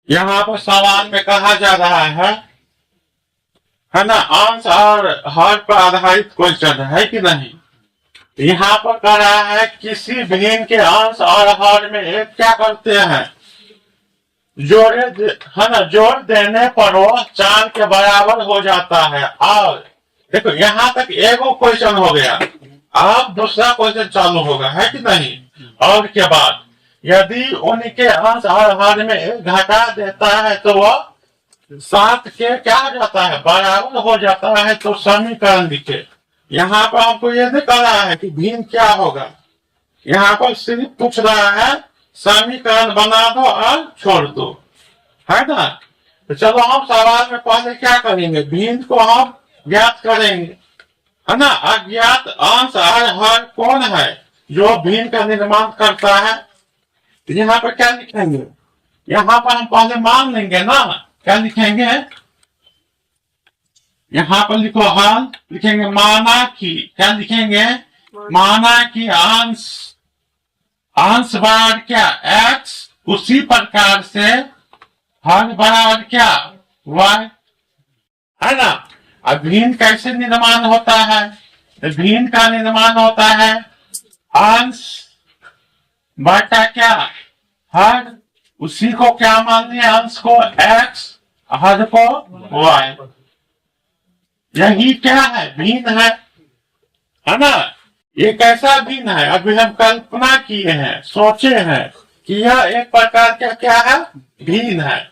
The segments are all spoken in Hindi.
यहाँ पर सवाल में कहा जा रहा है ना, अंश और हर पर आधारित क्वेश्चन है कि नहीं। यहाँ पर कह रहा है किसी भिन्न के अंश और हर में एक क्या करते हैं, है ना, जोड़ देने पर वो 4 के बराबर हो जाता है। और देखो यहाँ तक एगो क्वेश्चन हो गया, अब दूसरा क्वेश्चन चालू होगा, है कि नहीं। और के बाद यदि उनके अंश और हर में घटा देता है तो वह 7 के क्या हो जाता है, बराबर हो जाता है। तो समीकरण लिखे। यहाँ पर हमको ये नहीं कह रहा है कि भिन्न क्या होगा, यहाँ पर सिर्फ पूछ रहा है समीकरण बना दो और छोड़ दो, है ना। तो चलो हम सवाल में पहले क्या करेंगे, भिन्न को हम ज्ञात करेंगे, है ना। अज्ञात अंश और हर कौन है जो भिन्न का निर्माण करता है। तो यहाँ पर क्या लिखेंगे, यहाँ पर हम पहले मान लेंगे ना, क्या लिखेंगे, यहाँ पर लिखो हल, लिखेंगे माना कि, क्या लिखेंगे, माना कि अंश बराबर क्या x, उसी प्रकार से हर बराबर क्या y, है ना। अब भिन्न कैसे निर्माण होता है, भिन्न का निर्माण होता है अंश बटा क्या हर, उसी को क्या मान लिया, अंश को x, हर को y। यही क्या है, भिन्न है ना। ये कैसा भिन्न है, अभी हम कल्पना किए हैं, सोचे हैं कि यह एक प्रकार का क्या है, भिन्न है।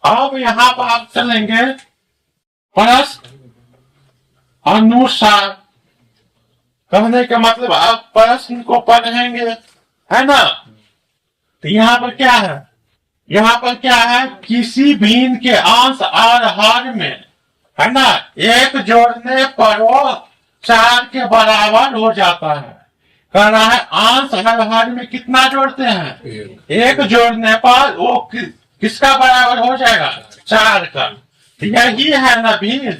अब यहाँ पर आप चलेंगे प्रश्न अनुसार, कहने का मतलब आप प्रश्न को पढ़ेंगे, है ना। तो यहाँ पर क्या है, यहाँ पर क्या है, किसी भिन्न के अंश और हर में, है ना, एक जोड़ने पर वो 4 के बराबर हो जाता है। कह रहा है अंश और हर में कितना जोड़ते हैं, एक जोड़ने पर वो किसका बराबर हो जाएगा, 4 का। यही है ना भिन्न,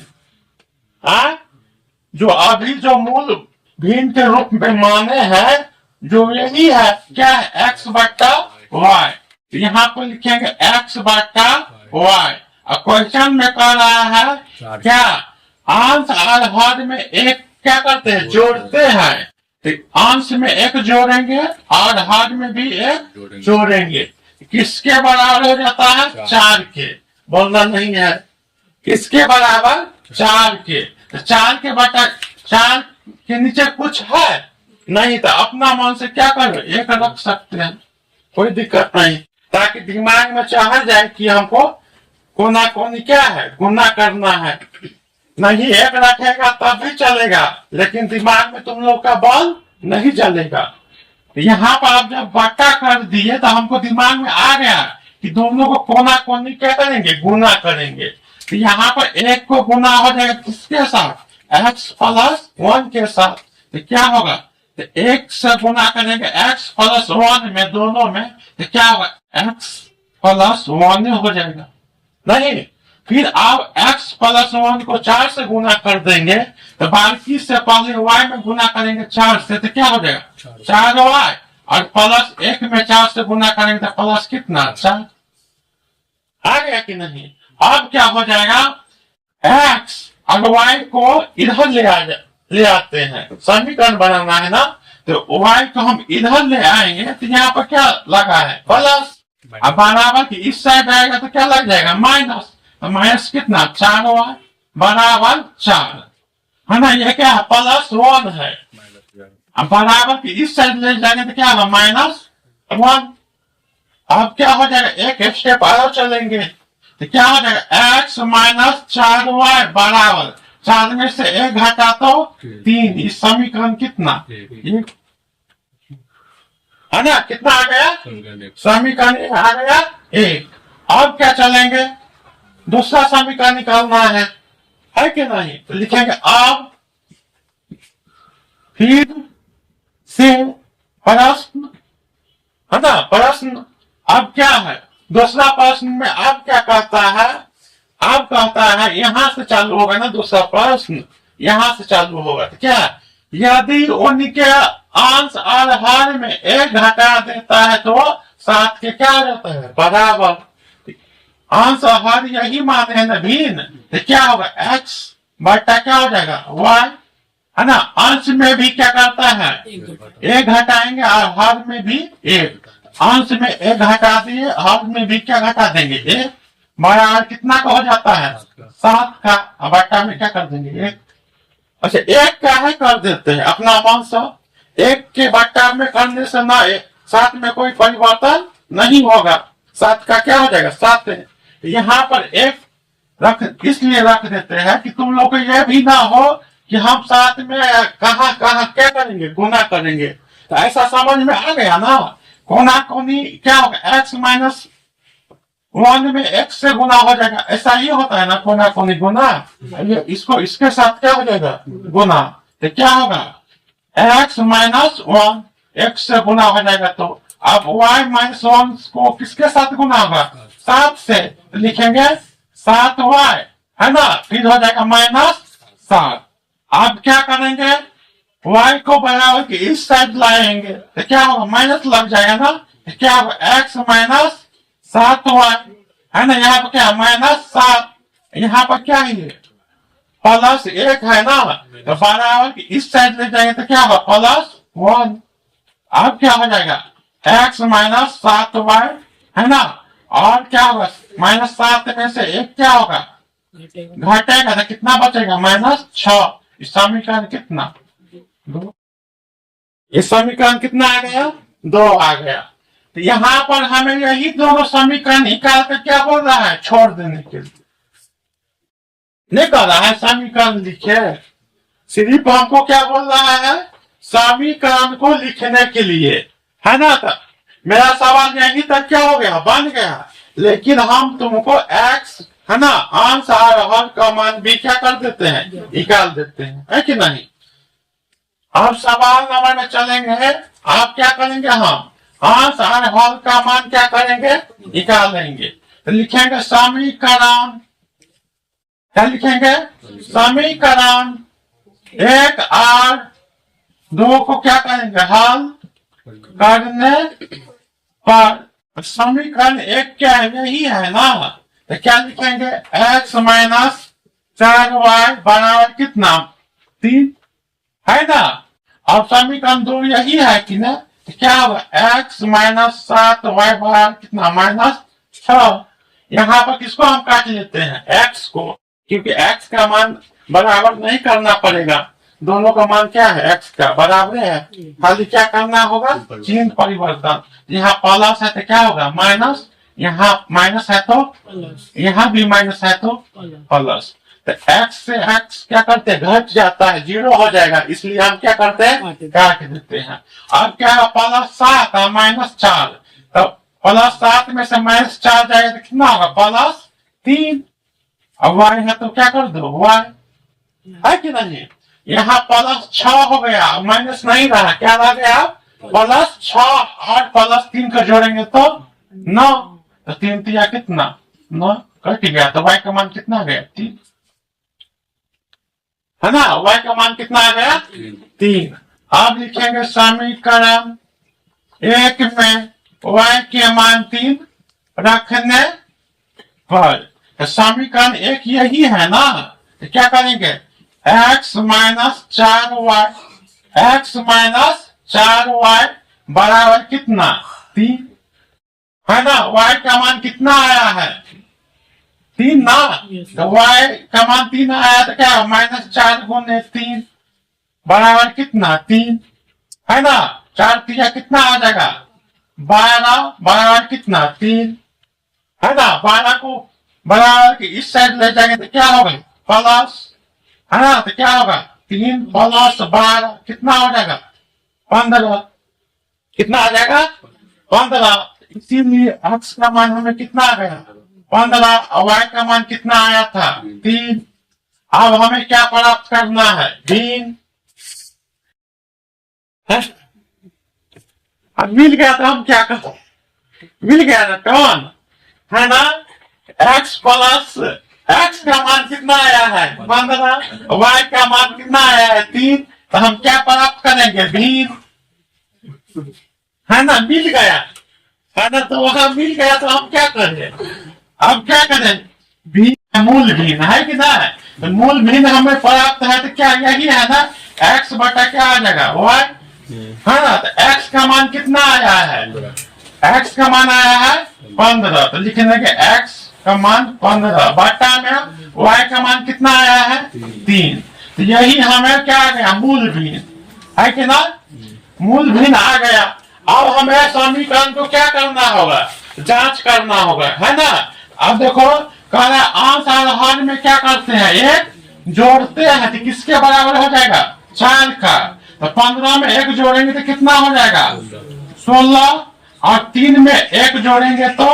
जो अभी जो मूल भिन्न के रूप में माने हैं, जो यही है क्या है, x बटा y। तो यहाँ पर लिखेंगे x बटा y। क्वेश्चन में कह रहा है क्या, अंश और हर में एक क्या करते हैं, जोड़ते हैं। तो अंश में एक जोड़ेंगे और हर में भी एक जोड़ेंगे, किसके बराबर हो जाता है, 4 के। बोलना नहीं है, किसके बराबर, 4 के। तो 4 के बटा 4 के नीचे कुछ है नहीं, तो अपना मन से क्या करो, एक रख सकते हैं, कोई दिक्कत नहीं, ताकि दिमाग में चाह जाए कि हमको कोना कोनी क्या है, गुना करना है। नहीं एक रखेगा तब भी चलेगा, लेकिन दिमाग में तुम लोग का बल नहीं चलेगा। यहाँ पर आप जब बट्टा कर दिए तो हमको दिमाग में आ गया कि दोनों को कोना कोनी क्या करेंगे, गुना करेंगे। तो यहाँ पर एक को गुना हो जाएगा किसके साथ, x प्लस 1 के साथ। तो क्या होगा, तो एक से गुना करेंगे x प्लस 1 में, दोनों में, तो क्या होगा, x प्लस 1 हो जाएगा। नहीं, फिर आप x प्लस 1 को 4 से गुना कर देंगे, तो बाकी से पहले y में गुना करेंगे 4 से, तो क्या हो जाएगा, 4y, और प्लस 1 में 4 से गुना करेंगे तो प्लस कितना, 4। आ गया कि नहीं। अब क्या हो जाएगा, x और y को इधर ले आते हैं, समीकरण बनाना है ना। तो y को हम इधर ले आएंगे, तो यहाँ पर क्या लगा है, प्लस। अब बराबर की इस साइड आएगा तो क्या लग जाएगा, माइनस। तो माइनस कितना, 4y बराबर 4, है ना। ये क्या है, प्लस 1 है। अब बराबर की इस साइड ले जाएंगे तो क्या होगा, माइनस 1। अब क्या हो जाएगा, एक स्टेप और चलेंगे तो क्या हो जाएगा, x माइनस 4y बराबर 4 में से 1 घटा तो 3। इस समीकरण कितना, है ना, कितना आ गया, समीकरण आ गया 1। अब क्या चलेंगे, दूसरा समीकरण निकालना है कि नहीं। तो लिखेंगे अब फिर से प्रश्न, है ना, प्रश्न। अब क्या है, दूसरा प्रश्न में अब क्या कहता है, अब कहता है यहां से चालू होगा ना, दूसरा प्रश्न यहां से चालू होगा। तो क्या, यदि उनके अंश और हर में 1 घटा देता है तो 7 के क्या हो जाता है, बराबर। अंश हर यही मान है ना भिन्न, तो क्या होगा x बटा क्या हो जाएगा y, है ना। अंश में भी क्या करता है एक घटाएंगे और हर में भी एक, अंश में एक घटा दिए हर में भी क्या घटा देंगे एक, बराबर कितना का हो जाता है 7 का, बटा में क्या कर देंगे एक। अच्छा एक क्या है कर देते हैं अपना मन से, एक के बटा में करने से ना 7 में कोई परिवर्तन नहीं होगा, 7 का क्या हो जाएगा 7 है। यहाँ पर एक रख इसलिए रख देते हैं कि तुम लोग को यह भी ना हो कि हम साथ में कहाँ कहाँ क्या करेंगे गुना करेंगे, तो ऐसा समझ में आ गया ना। कोना कोनी क्या होगा x माइनस 1 में x से गुना हो जाएगा, ऐसा ही होता है ना कोना कोनी गुना, ये इसको इसके साथ क्या हो जाएगा गुना, तो क्या होगा x माइनस 1 x से गुना हो जाएगा। तो अब y माइनस 1 को किसके साथ गुना होगा 7 से, तो लिखेंगे 7y, है ना, फिर हो जाएगा माइनस 7। अब क्या करेंगे y को बराबर के इस साइड लाएंगे, तो क्या होगा माइनस लग जाएगा ना, तो क्या होगा x माइनस 7y, है ना, यहाँ पर क्या माइनस 7, यहाँ पर क्या है प्लस 1 है ना, तो बराबर के इस साइड ले जाएंगे तो क्या होगा प्लस 1। अब क्या हो जाएगा x माइनस 7y, है ना, और क्या होगा माइनस 7 में से एक क्या होगा घटेगा, तो कितना बचेगा माइनस 6। इस समीकरण कितना 2, इस समीकरण कितना आ गया 2 आ गया। तो यहाँ पर हमें यही दोनों समीकरण निकाल कर क्या बोल रहा है छोड़ देने के लिए, नहीं कर रहा है समीकरण लिखे, सिर्फ हमको क्या बोल रहा है समीकरण को लिखने के लिए, है ना। तो मेरा सवाल यही तक क्या हो गया बन गया, लेकिन हम तुमको x, है ना, अंश और हर का मान भी क्या कर देते हैं निकाल देते हैं, है कि नहीं। अब सवाल नंबर में चलेंगे, आप क्या करेंगे हम अंश और हर का मान क्या करेंगे निकाल लेंगे, तो लिखेंगे समीकरण, क्या लिखेंगे समीकरण 1 और 2 को क्या करेंगे हल करने पर, समीकरण 1 क्या है यही है ना, तो क्या लिखेंगे x माइनस 4y बराबर कितना 3, है ना। अब समीकरण 2 यही है कि ना, तो क्या होगा x माइनस 7y बराबर कितना माइनस 6। यहाँ पर किसको हम काट लेते हैं x को, क्योंकि x का मान बराबर नहीं करना पड़ेगा, दोनों का मान क्या है x का बराबर है, खाली क्या करना होगा चिन्ह परिवर्तन, यहाँ प्लस है तो क्या होगा माइनस, यहाँ माइनस है तो यहाँ भी माइनस है तो प्लस, तो x से x क्या करते हैं घट जाता है 0 हो जाएगा, इसलिए हम क्या करते हैं काट देते हैं। अब क्या है प्लस 7 और माइनस 4, तो प्लस 7 में से माइनस 4 जाएगा तो कितना होगा प्लस 3, अब y है तो क्या कर दो y, है कि नहीं। यहाँ प्लस 6 हो गया माइनस नहीं रहा, क्या रह गया प्लस 6 और प्लस 3 का जोड़ेंगे तो 9, तो 3 तिया कितना 9 कट गया, तो y का मान कितना आ गया 3, है ना, y का मान कितना आ गया 3। अब लिखेंगे समीकरण 1 में y के मान 3 रखने पर, तो समीकरण 1 यही है ना, तो क्या करेंगे x minus 4y, x minus 4y बराबर कितना 3, है ना, y का मान कितना आया है 3 ना, तो y का मान 3 आया तो क्या माइनस 4 गुने 3 बराबर कितना 3, है ना, 4 तिया कितना आ जाएगा 12 बराबर कितना 3, है ना, 12 को बराबर के इस साइड ले जाएंगे तो क्या होगा प्लस, है ना, तो क्या होगा 3 प्लस 12 कितना हो जाएगा 15, कितना आ जाएगा 15, इसीलिए x का मान हमें कितना आ गया 15 और y का मान कितना आया था 3। अब हमें क्या प्राप्त करना है भिन्न, अब मिल गया तो हम क्या करें, मिल गया ना कौन, है ना, x प्लस x का मान कितना आया है 15, y का मान कितना आया है 3, तो हम क्या प्राप्त करेंगे भिन्न, है ना, मिल गया, है ना, तो वहां मिल गया तो हम क्या करें अब क्या करें, भिन्न मूल भिन्न है कि ना, तो मूल भिन्न हमें प्राप्त है तो क्या यही है ना, x बटा क्या आ जाएगा y, है ना। तो x का मान कितना आया है, x का मान आया है 15, तो लिखेंगे कि x का मान 15 बटा में y का मान कितना आया है 3। तो यही हमें क्या आ गया, मूल भिन्न है कि ना, मूल भिन्न आ गया। अब हमें समीकरण को क्या करना होगा, जांच करना होगा, है ना। अब देखो कह रहा है अंश और हर में क्या करते हैं, एक जोड़ते हैं तो किसके बराबर हो जाएगा, 4 का। तो 15 में 1 जोड़ेंगे तो कितना हो जाएगा 16, और 3 में 1 जोड़ेंगे तो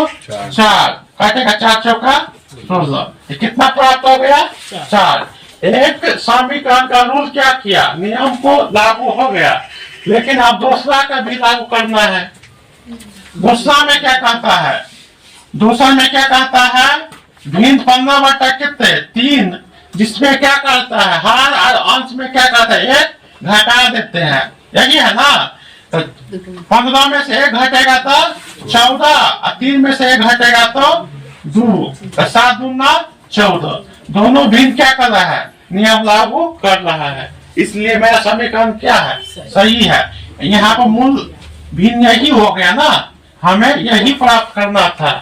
4, काटेगा 4 चौका 16, ये कितना प्राप्त हो गया 4। एक समीकरण का रूल क्या किया, नियम को लागू हो गया, लेकिन अब दूसरा का भी लागू करना है। दूसरा में क्या कहता है, दूसरा में क्या कहता है, भिन्न 15 बटा कितने 3, जिसमें क्या करता है हर और अंश में क्या करता है 1 घटा देते हैं, यही है ना। तो 15 में से 1 घटेगा तो 14, और 3 में से 1 घटेगा तो 2, तो 7 दूना 14, दोनों भिन्न क्या कर रहा है, नियम लागू कर रहा है, इसलिए मेरा समीकरण क्या है, सही है। यहाँ पर मूल भिन्न यही हो गया ना, हमें यही प्राप्त करना था,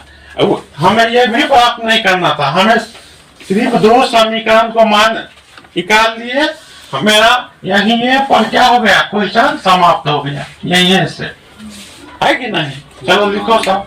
हमें यह भी प्राप्त नहीं करना था, हमें सिर्फ 2 समीकरण को मान निकाल लिए, मेरा यही पर क्या हो गया, क्वेश्चन समाप्त हो गया यही से, है कि नहीं। चलो लिखो सब।